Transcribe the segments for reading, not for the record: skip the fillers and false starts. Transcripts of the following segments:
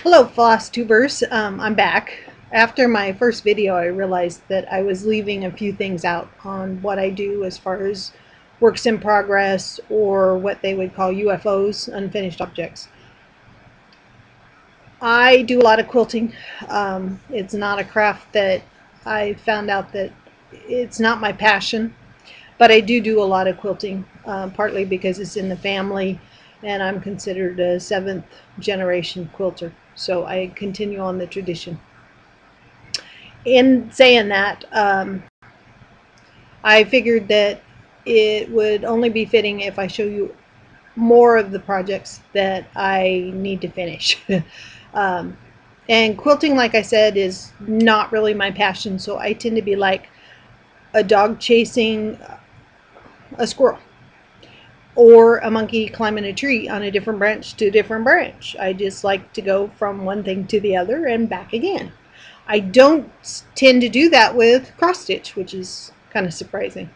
Hello Flosstubers, I'm back. After my first video I realized that I was leaving a few things out on what I do as far as works in progress, or what they would call UFOs, unfinished objects. I do a lot of quilting. It's not a craft that I found out that it's not my passion, but I do a lot of quilting, partly because it's in the family and I'm considered a 7th generation quilter. So I continue on the tradition. In saying that, I figured that it would only be fitting if I show you more of the projects that I need to finish. And quilting, like I said, is not really my passion, so I tend to be like a dog chasing a squirrel, or a monkey climbing a tree on a different branch to a different branch. I just like to go from one thing to the other and back again. I don't tend to do that with cross stitch, which is kind of surprising.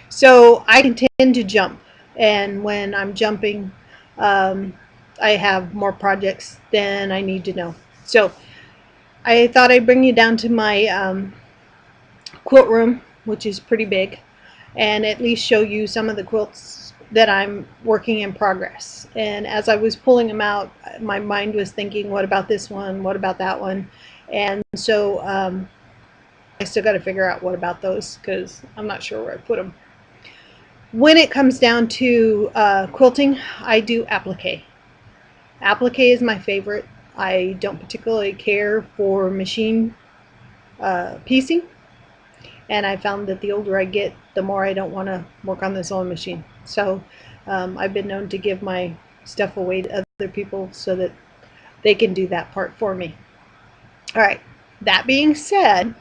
So I tend to jump, and when I'm jumping, I have more projects than I need to know. So I thought I'd bring you down to my quilt room, which is pretty big, and at least show you some of the quilts that I'm working in progress. And as I was pulling them out, my mind was thinking, what about this one? What about that one? And so I still got to figure out what about those, because I'm not sure where I put them. When it comes down to quilting, I do applique. Applique is my favorite. I don't particularly care for machine piecing, and I found that the older I get, the more I don't want to work on the sewing machine. So I've been known to give my stuff away to other people so that they can do that part for me. Alright, that being said,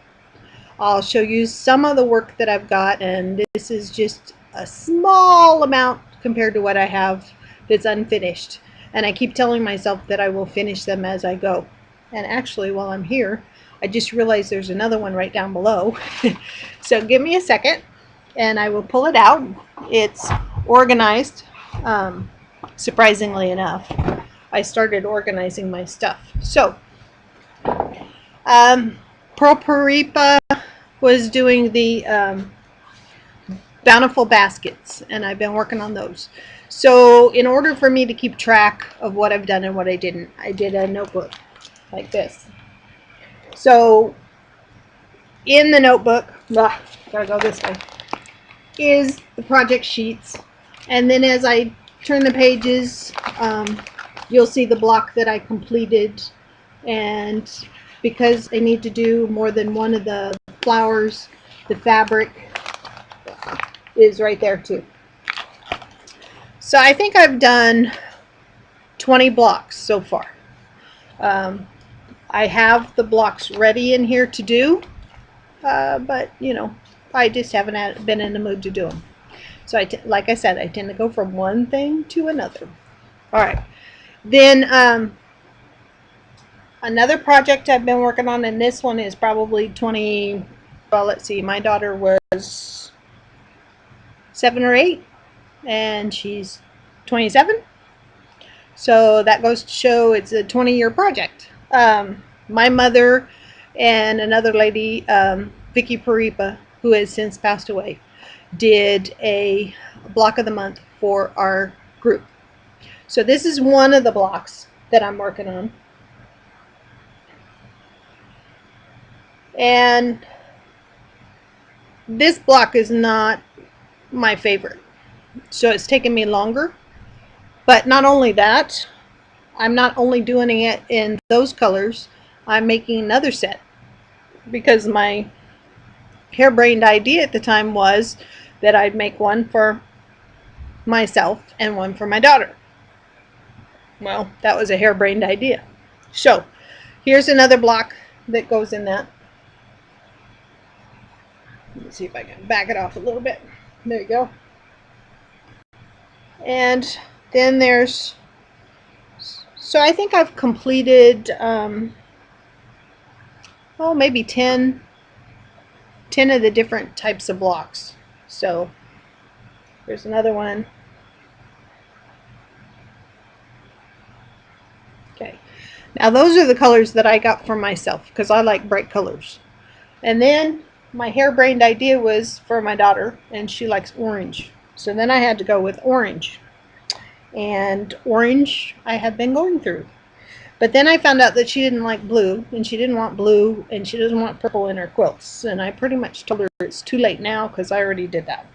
I'll show you some of the work that I've got, and this is just a small amount compared to what I have that's unfinished. And I keep telling myself that I will finish them as I go. And actually, while I'm here, I just realized there's another one right down below. So give me a second and I will pull it out. It's organized, surprisingly enough. I started organizing my stuff. So Pearl Paripa was doing the bountiful baskets, and I've been working on those. So in order for me to keep track of what I've done and what I didn't, I did a notebook like this. So in the notebook, gotta go this way, is the project sheets, and then as I turn the pages, you'll see the block that I completed. And because I need to do more than one of the flowers, the fabric is right there too. So I think I've done 20 blocks so far. I have the blocks ready in here to do, but you know, I just haven't been in the mood to do them. So like I said, I tend to go from one thing to another. Alright, then another project I've been working on, and this one is probably 20, well, let's see, my daughter was 7 or 8 and she's 27, so that goes to show it's a 20-year project. My mother and another lady, Vicky Paripa, who has since passed away, did a block of the month for our group. So this is one of the blocks that I'm working on, and this block is not my favorite, so it's taken me longer. But not only that, I'm not only doing it in those colors, I'm making another set, because my harebrained idea at the time was that I'd make one for myself and one for my daughter. Well, that was a harebrained idea. So here's another block that goes in that. Let me see if I can back it off a little bit. There you go. And then there's, so I think I've completed oh, maybe 10 of the different types of blocks. So there's another one. Okay, now those are the colors that I got for myself because I like bright colors. And then my harebrained idea was for my daughter, and she likes orange. So then I had to go with orange. And orange I had been going through. But then I found out that she didn't like blue, and she didn't want blue, and she doesn't want purple in her quilts. And I pretty much told her it's too late now because I already did that.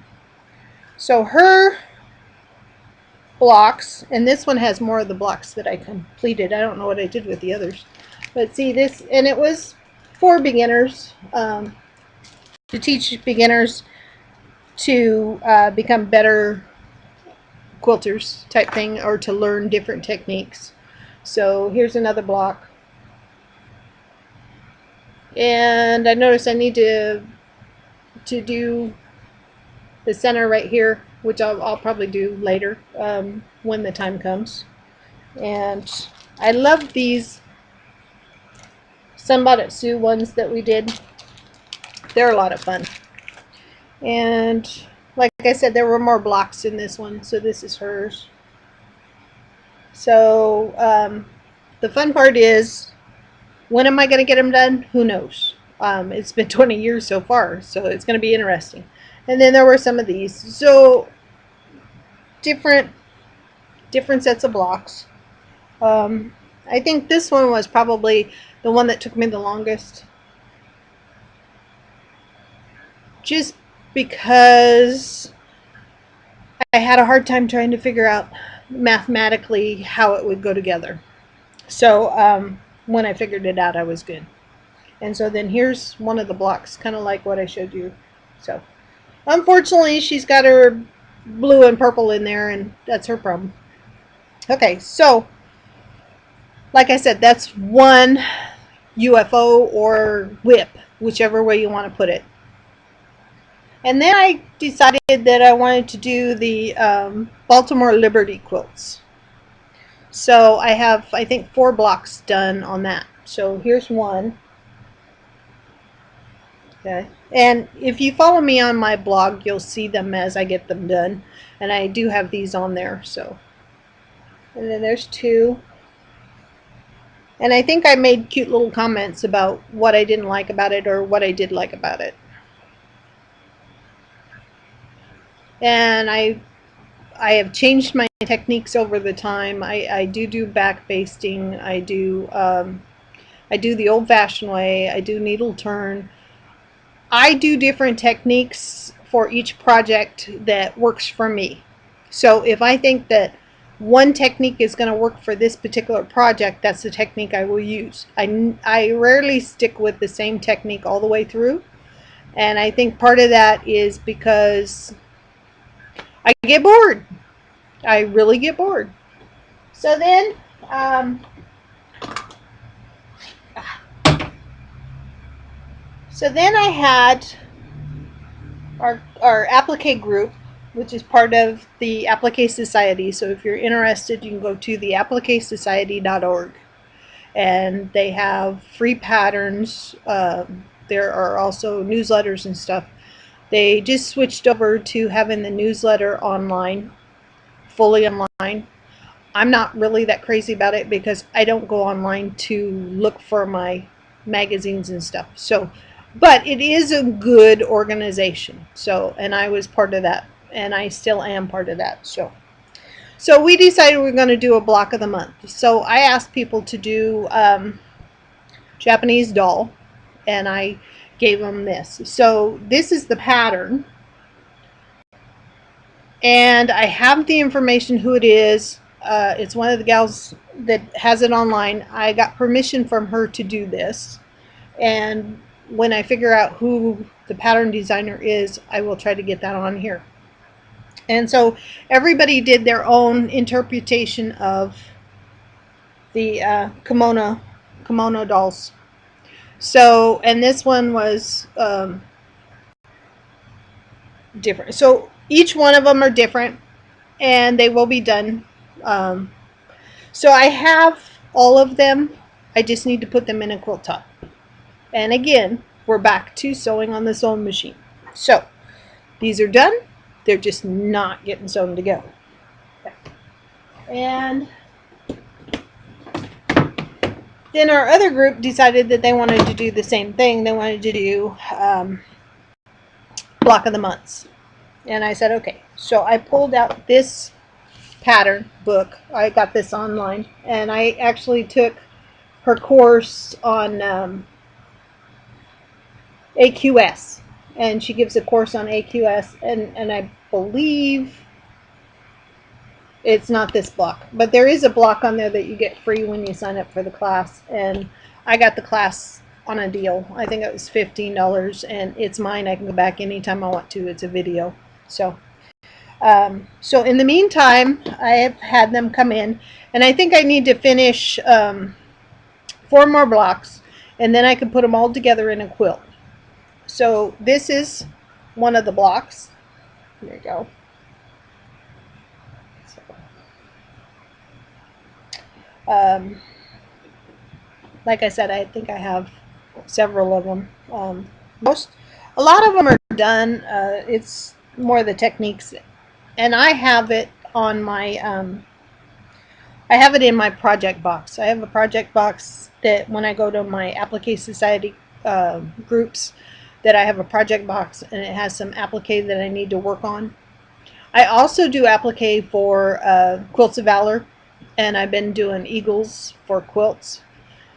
So her blocks, and this one has more of the blocks that I completed. I don't know what I did with the others. But see this, and it was for beginners, to teach beginners to become better quilters type thing, or to learn different techniques. So here's another block. And I noticed I need to do the center right here, which I'll probably do later when the time comes. And I love these Sunbonnet ones that we did. They're a lot of fun. And like I said, there were more blocks in this one, so this is hers. So the fun part is, when am I going to get them done? Who knows? It's been 20 years so far, so it's going to be interesting. And then there were some of these. So different sets of blocks. I think this one was probably the one that took me the longest. Just because I had a hard time trying to figure out mathematically how it would go together. So when I figured it out, I was good. And so then here's one of the blocks, kind of like what I showed you. So unfortunately, she's got her blue and purple in there, and that's her problem. Okay, so like I said, that's one UFO or whip, whichever way you want to put it. And then I decided that I wanted to do the Baltimore Liberty quilts. So I have, I think, 4 blocks done on that. So here's one. Okay. And if you follow me on my blog, you'll see them as I get them done. And I do have these on there. So, and then there's 2. And I think I made cute little comments about what I didn't like about it or what I did like about it. And I have changed my techniques over the time. I do back basting. I do the old-fashioned way. I do needle turn. I do different techniques for each project that works for me. So if I think that one technique is going to work for this particular project, that's the technique I will use. I rarely stick with the same technique all the way through. And I think part of that is because I get bored. I really get bored. So then, I had our Applique group, which is part of the Applique Society. So if you're interested, you can go to the appliquesociety.org, and they have free patterns. There are also newsletters and stuff. They just switched over to having the newsletter online, fully online. I'm not really that crazy about it because I don't go online to look for my magazines and stuff. So, but it is a good organization. So, and I was part of that, and I still am part of that. So we decided we're going to do a block of the month. So I asked people to do Japanese doll, and I gave them this. So this is the pattern, and I have the information who it is. It's one of the gals that has it online. I got permission from her to do this, and when I figure out who the pattern designer is, I will try to get that on here. And so everybody did their own interpretation of the kimono dolls. So, and this one was different. So each one of them are different, and they will be done. So I have all of them. I just need to put them in a quilt top. And again, we're back to sewing on the sewing machine. So these are done. They're just not getting sewn together. Okay. And then our other group decided that they wanted to do the same thing. They wanted to do block of the months. And I said, okay. So I pulled out this pattern book. I got this online. And I actually took her course on AQS. And she gives a course on AQS. And I believe it's not this block. But there is a block on there that you get free when you sign up for the class. And I got the class on a deal. I think it was $15, and it's mine. I can go back anytime I want to. It's a video. So in the meantime, I have had them come in, and I think I need to finish 4 more blocks, and then I can put them all together in a quilt. So this is one of the blocks. There you go. Like I said, I think I have several of them. A lot of them are done. It's more the techniques, and I have it on my I have it in my project box. I have a project box that when I go to my Applique Society groups, that I have a project box, and it has some applique that I need to work on. I also do applique for Quilts of Valor, and I've been doing eagles for quilts.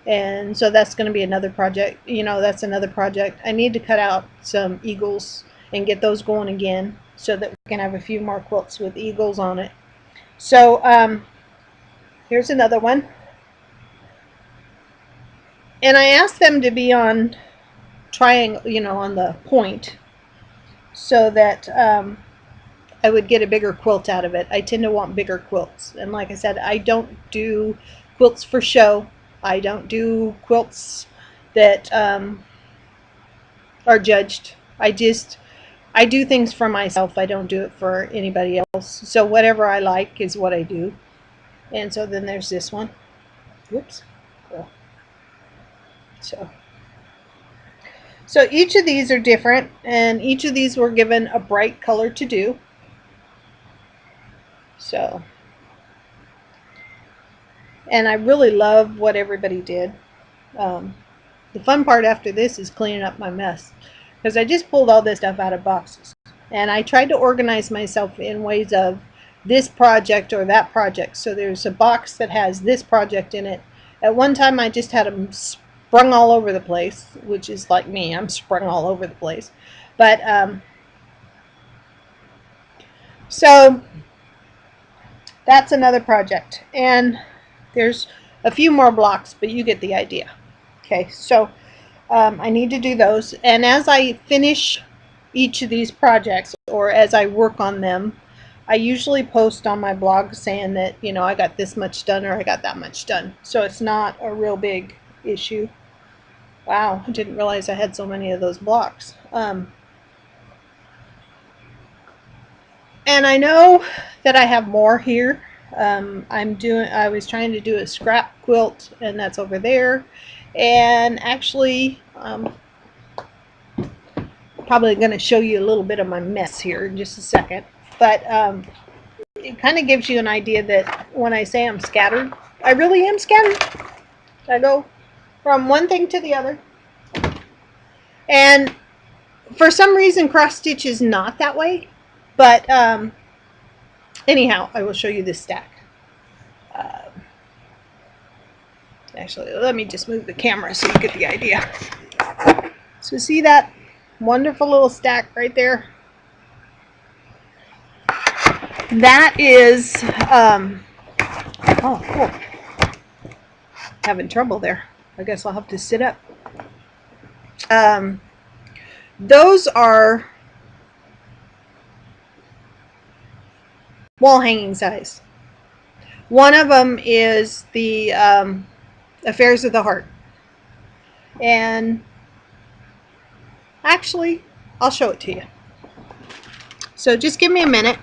And so that's going to be another project. You know, that's another project. I need to cut out some eagles and get those going again so that we can have a few more quilts with eagles on it. So here's another one. And I asked them to be on triangle, you know, on the point, so that I would get a bigger quilt out of it. I tend to want bigger quilts. And like I said, I don't do quilts for show. I don't do quilts that are judged. I do things for myself. I don't do it for anybody else. So whatever I like is what I do. And so then there's this one. Whoops. Cool. So each of these are different, and each of these were given a bright color to do. So, and I really love what everybody did. The fun part after this is cleaning up my mess, because I just pulled all this stuff out of boxes, and I tried to organize myself in ways of this project or that project. So there's a box that has this project in it. At one time I just had them sprung all over the place, which is like me. I'm sprung all over the place. But so that's another project, and there's a few more blocks, but you get the idea. Okay, so I need to do those, and as I finish each of these projects, or as I work on them, I usually post on my blog saying that, you know, I got this much done or I got that much done. So it's not a real big issue. Wow, I didn't realize I had so many of those blocks. And I know that I have more here. I was trying to do a scrap quilt, and that's over there. And actually, probably going to show you a little bit of my mess here in just a second. But it kind of gives you an idea that when I say I'm scattered, I really am scattered. I go from one thing to the other. And for some reason, cross stitch is not that way. But anyhow, I will show you this stack. Actually, let me just move the camera so you get the idea. So see that wonderful little stack right there? That is, oh, cool. Having trouble there. I guess I'll have to sit up. Those are wall hanging size. One of them is the Affairs of the Heart. And actually, I'll show it to you. So just give me a minute.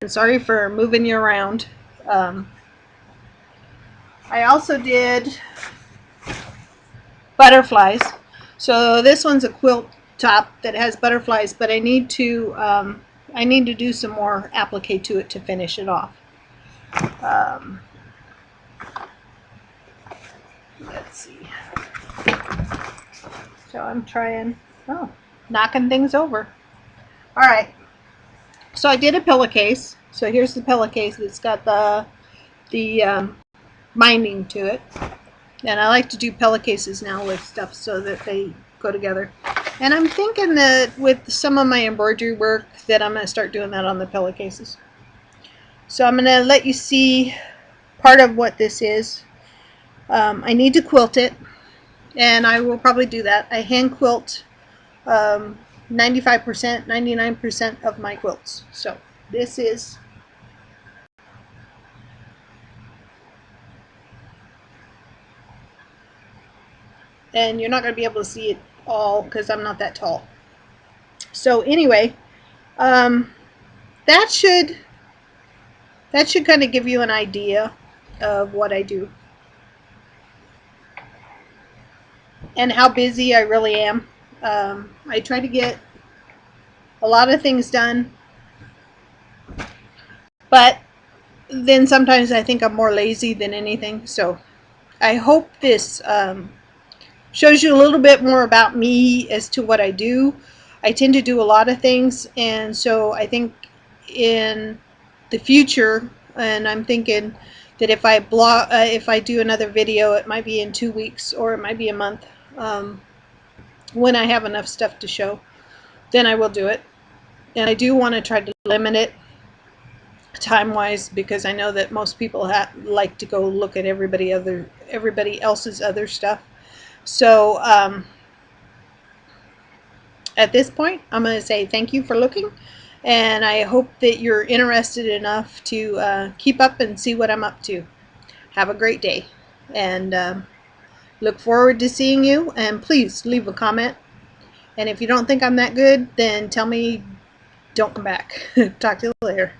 And sorry for moving you around. I also did butterflies. So this one's a quilt top that has butterflies, but I need to do some more applique to it to finish it off. see. So I'm trying, knocking things over. All right. So I did a pillowcase. So here's the pillowcase. It's got the binding to it. And I like to do pillowcases now with stuff so that they go together. And I'm thinking that with some of my embroidery work that I'm going to start doing that on the pillowcases. So I'm going to let you see part of what this is. I need to quilt it, and I will probably do that. I hand quilt 95%, 99% of my quilts. So this is and you're not going to be able to see it all because I'm not that tall. So anyway, that should kind of give you an idea of what I do and how busy I really am. I try to get a lot of things done, but then sometimes I think I'm more lazy than anything. So I hope this shows you a little bit more about me as to what I do. I tend to do a lot of things, and so I think in the future, and I'm thinking that if I do another video, it might be in 2 weeks or it might be a month, when I have enough stuff to show, then I will do it. And I do want to try to limit it time-wise, because I know that most people like to go look at everybody else's other stuff. So at this point, I'm going to say thank you for looking, and I hope that you're interested enough to keep up and see what I'm up to. Have a great day, and look forward to seeing you, and please leave a comment. And if you don't think I'm that good, then tell me don't come back. Talk to you later.